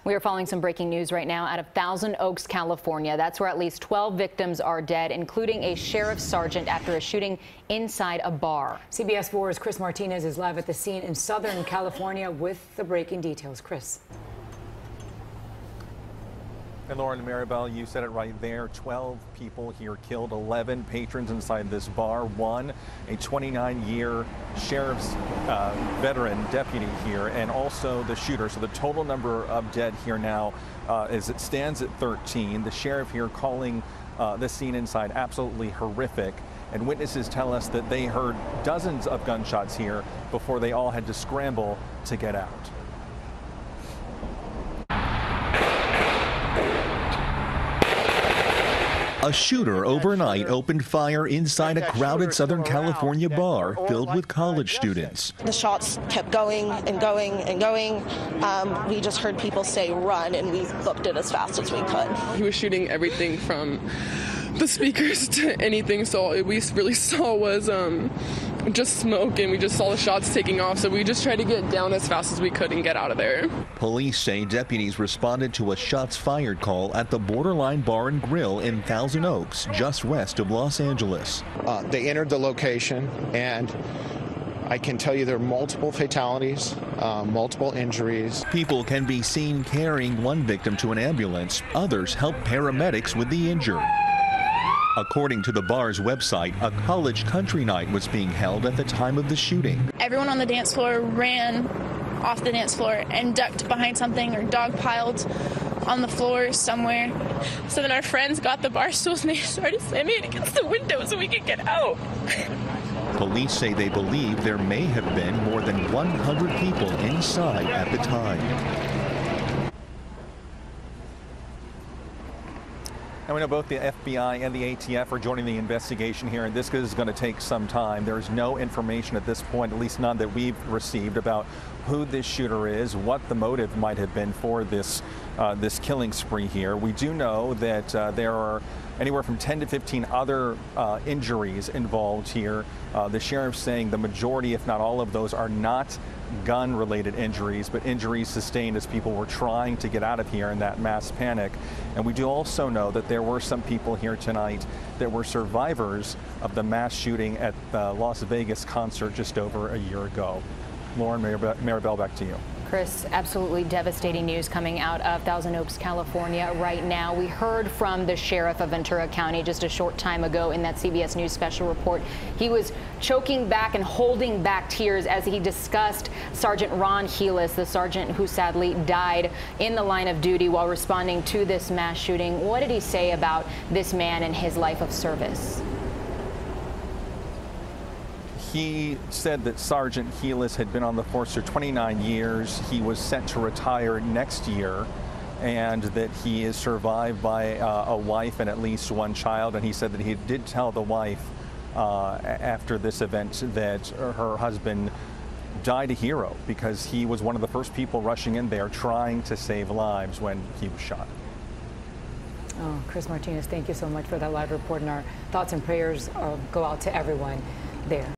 We are following some breaking news right now out of Thousand Oaks, California. That's where at least 12 victims are dead, including a sheriff's sergeant after a shooting inside a bar. CBS 4's Chris Martinez is live at the scene in Southern California with the breaking details. Chris. And Lauren and Maribel, you said it right there. 12 people here killed, 11 patrons inside this bar. One, a 29-year sheriff's veteran deputy here, and also the shooter. So the total number of dead here now as it stands at 13. The sheriff here calling the scene inside absolutely horrific. And witnesses tell us that they heard dozens of gunshots here before they all had to scramble to get out. A shooter overnight opened fire inside a crowded Southern California bar filled with college students. The shots kept going and going and going. We just heard people say run, and we booked it as fast as we could. He was shooting everything from the speakers to anything, so all we really saw was just smoke, and we just saw the shots taking off, so we just tried to get down as fast as we could and get out of there. Police say deputies responded to a shots fired call at the Borderline Bar and Grill in Thousand Oaks, just west of Los Angeles. They entered the location, and I can tell you there are multiple fatalities, multiple injuries. People can be seen carrying one victim to an ambulance. Others help paramedics with the injured. According to the bar's website, a college country night was being held at the time of the shooting. Everyone on the dance floor ran off the dance floor and ducked behind something or dogpiled on the floor somewhere. So then our friends got the bar stools and they started slamming it against the window so we could get out. Police say they believe there may have been more than 100 people inside at the time. And we know both the FBI and the ATF are joining the investigation here, and this is going to take some time. There is no information at this point, at least none that we've received, about who this shooter is, what the motive might have been for this this killing spree here. We do know that there are anywhere from 10 to 15 other injuries involved here. The sheriff's saying the majority, if not all of those, are not gun-related injuries, but injuries sustained as people were trying to get out of here in that mass panic. And we do also know that there were some people here tonight that were survivors of the mass shooting at the Las Vegas concert just over a year ago. Lauren, Maribel, back to you. Chris, absolutely devastating news coming out of Thousand Oaks, California right now. We heard from the sheriff of Ventura County just a short time ago in that CBS News special report. He was choking back and holding back tears as he discussed Sergeant Ron Helis, the sergeant who sadly died in the line of duty while responding to this mass shooting. What did he say about this man and his life of service? He said that Sergeant Helis had been on the force for 29 years. He was set to retire next year, and that he is survived by a wife and at least one child. And he said that he did tell the wife after this event that her husband died a hero because he was one of the first people rushing in there trying to save lives when he was shot. Oh, Chris Martinez, thank you so much for that live report, and our thoughts and prayers go out to everyone there.